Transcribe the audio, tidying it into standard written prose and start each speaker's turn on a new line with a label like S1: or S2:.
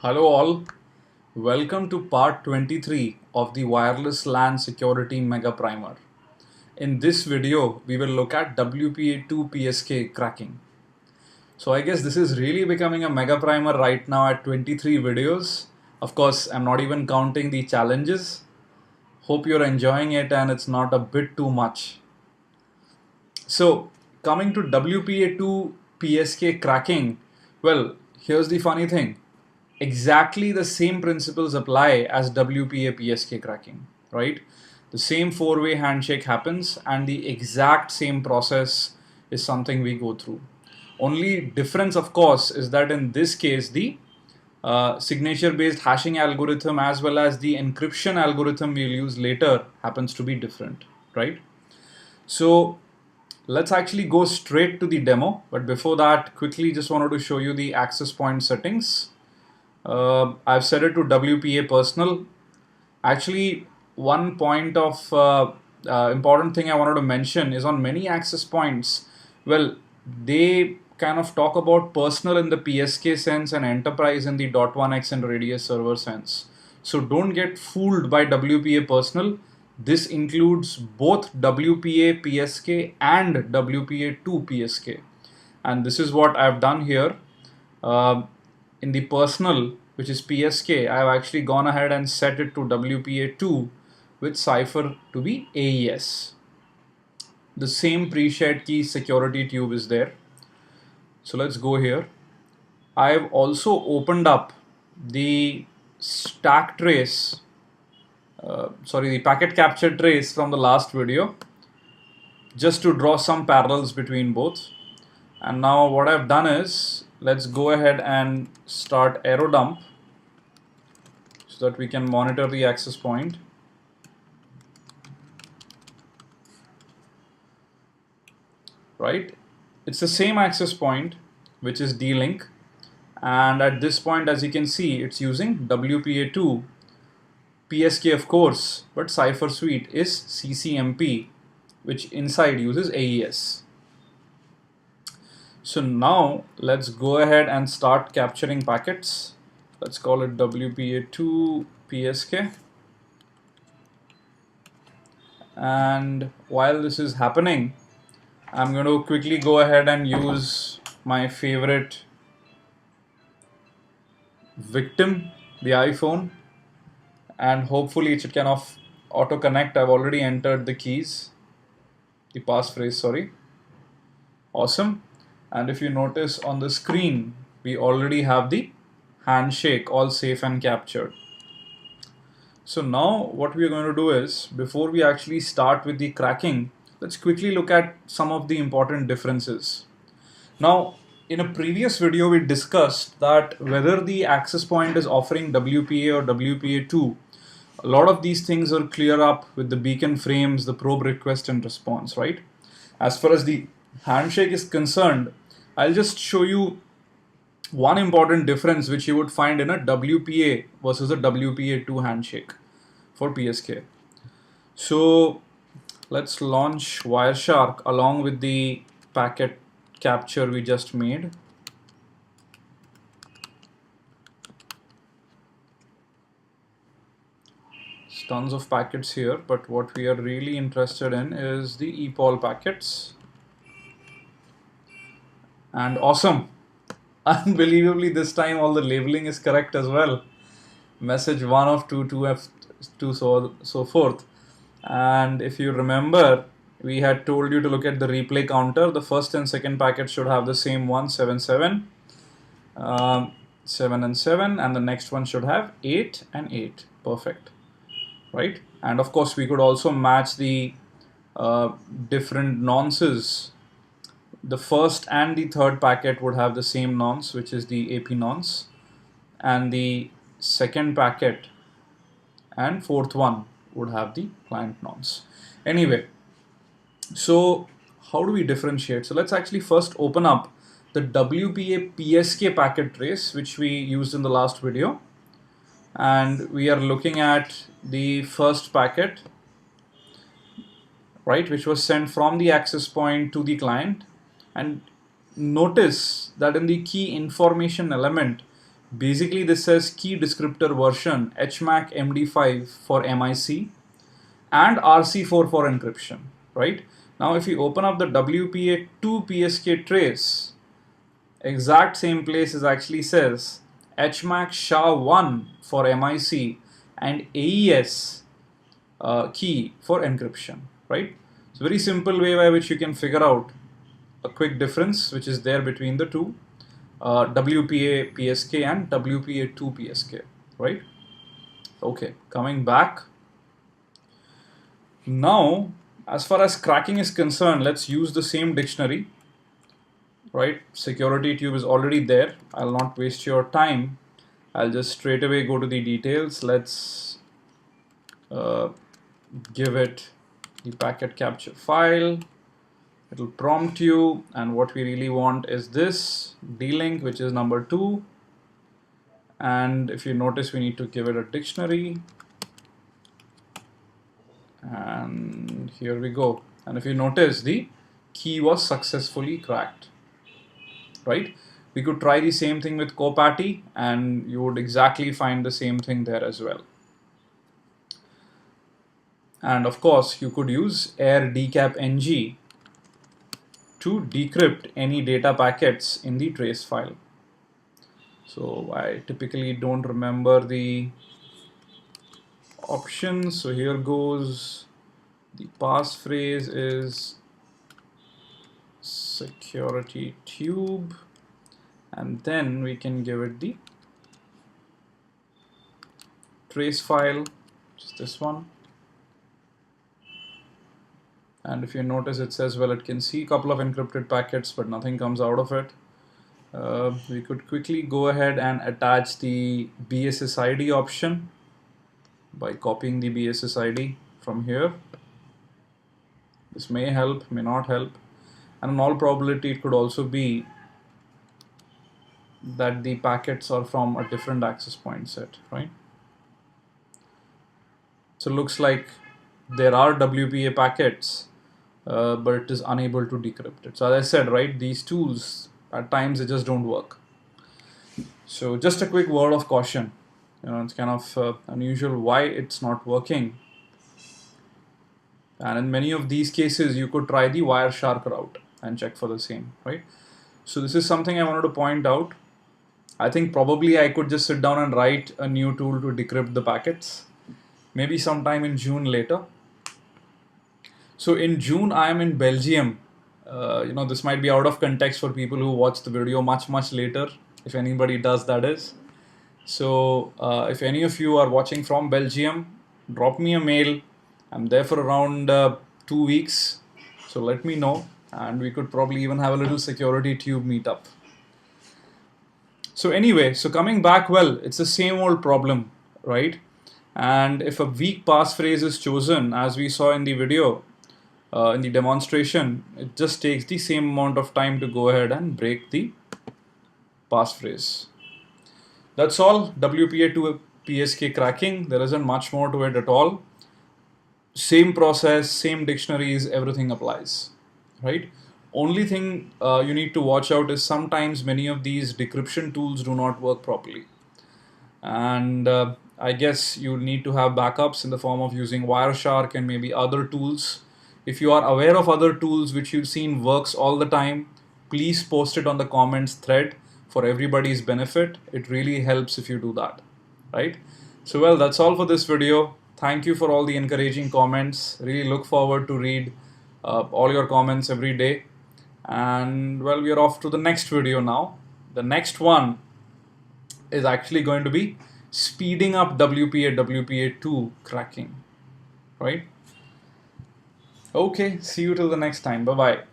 S1: Hello all, welcome to part 23 of the Wireless LAN Security Mega Primer. In this video, we will look at WPA2 PSK cracking. So I guess this is really becoming a mega primer right now at 23 videos. Of course, I'm not even counting the challenges. Hope you're enjoying it and it's not a bit too much. So coming to WPA2 PSK cracking, well, here's the funny thing. Exactly the same principles apply as WPA PSK cracking, right? The same four-way handshake happens and the exact same process is something we go through. Only difference, of course, is that in this case, the signature-based hashing algorithm as well as the encryption algorithm we'll use later happens to be different, right? So let's actually go straight to the demo. But before that, quickly just wanted to show you the access point settings. I've set it to WPA personal. Actually, one point of important thing I wanted to mention is on many access points, well, they kind of talk about personal in the PSK sense and enterprise in the .1x and radius server sense. So don't get fooled by WPA personal. This includes both WPA PSK and WPA2 PSK. And this is what I've done here. In the personal, which is PSK, I have actually gone ahead and set it to WPA2 with cipher to be AES. The same pre-shared key security tube is there. So let's go here. I've also opened up the stack trace, the packet capture trace from the last video, just to draw some parallels between both. And now what I've done is, let's go ahead and start AeroDump so that we can monitor the access point. Right? It's the same access point, which is D-Link. And at this point, as you can see, it's using WPA2, PSK of course, but Cipher Suite is CCMP, which inside uses AES. So now let's go ahead and start capturing packets. Let's call it WPA2 PSK. And while this is happening, I'm going to quickly go ahead and use my favorite victim, the iPhone, and hopefully it should kind of auto connect. I've already entered the keys, the passphrase, sorry. Awesome. And if you notice on the screen, we already have the handshake all safe and captured. So now what we're going to do is, before we actually start with the cracking, let's quickly look at some of the important differences. Now, in a previous video, we discussed that whether the access point is offering WPA or WPA2, a lot of these things are clear up with the beacon frames, the probe request and response, right? As far as the handshake is concerned, I'll just show you one important difference which you would find in a WPA versus a WPA2 handshake for PSK. So let's launch Wireshark along with the packet capture we just made. Tons of packets here, but what we are really interested in is the EPOL packets. And awesome, unbelievably this time all the labeling is correct as well. Message 1 of 2, 2F2, so forth. And if you remember, we had told you to look at the replay counter. The first and second packet should have the same one, 7, 7, 7 and 7, and the next one should have 8 and 8. Perfect. Right? And of course, we could also match the different nonces. The first and the third packet would have the same nonce, which is the AP nonce, and the second packet and fourth one would have the client nonce. Anyway, so how do we differentiate? So let's actually first open up the WPA PSK packet trace, which we used in the last video. And we are looking at the first packet, right, which was sent from the access point to the client. And notice that in the key information element, Basically, this says key descriptor version HMAC MD5 for MIC and RC4 for encryption, right? Now, if you open up the WPA2 PSK trace, exact same place is actually says HMAC SHA1 for MIC and AES key for encryption, right? It's a very simple way by which you can figure out a quick difference which is there between the two WPA PSK and WPA2 PSK, right? Okay, coming back. Now, as far as cracking is concerned, let's use the same dictionary, right? Security tube is already there. I'll not waste your time. I'll just straight away go to the details. Let's give it the packet capture file. It'll prompt you, and what we really want is this D-link, which is number 2. And if you notice, we need to give it a dictionary. And here we go. And if you notice, the key was successfully cracked, right? We could try the same thing with CoPATI, and you would exactly find the same thing there as well. And of course, you could use air decap ng to decrypt any data packets in the trace file. So I typically don't remember the options. So here goes. The passphrase is security tube, and then we can give it the trace file, which is this one. And if you notice, it says, well, it can see a couple of encrypted packets, but nothing comes out of it. We could quickly go ahead and attach the BSSID option by copying the BSSID from here. This may help, may not help. And in all probability, it could also be that the packets are from a different access point set, right? So it looks like there are WPA packets, but it is unable to decrypt it. So as I said, right, these tools, at times they just don't work. So just a quick word of caution. It's kind of unusual why it's not working. And in many of these cases, you could try the Wireshark route and check for the same, right? So this is something I wanted to point out. I think probably I could just sit down and write a new tool to decrypt the packets, maybe sometime in June later. So in June, I am in Belgium. This might be out of context for people who watch the video much later, if anybody does, that is. So if any of you are watching from Belgium, drop me a mail. I'm there for around 2 weeks, so let me know, and we could probably even have a little security tube meetup. So anyway, so coming back, well, it's the same old problem, right? And if a weak passphrase is chosen, as we saw in the video, in the demonstration, it just takes the same amount of time to go ahead and break the passphrase. That's all. WPA2 PSK cracking. There isn't much more to it at all. Same process, same dictionaries, everything applies, right? Only thing you need to watch out is sometimes many of these decryption tools do not work properly. And I guess you need to have backups in the form of using Wireshark and maybe other tools. If you are aware of other tools which you've seen works all the time, please post it on the comments thread for everybody's benefit. It really helps if you do that, right? So well, that's all for this video. Thank you for all the encouraging comments. Really look forward to read all your comments every day. And well, we are off to the next video now. The next one is actually going to be speeding up WPA2 cracking, right? Okay, see you till the next time. Bye-bye.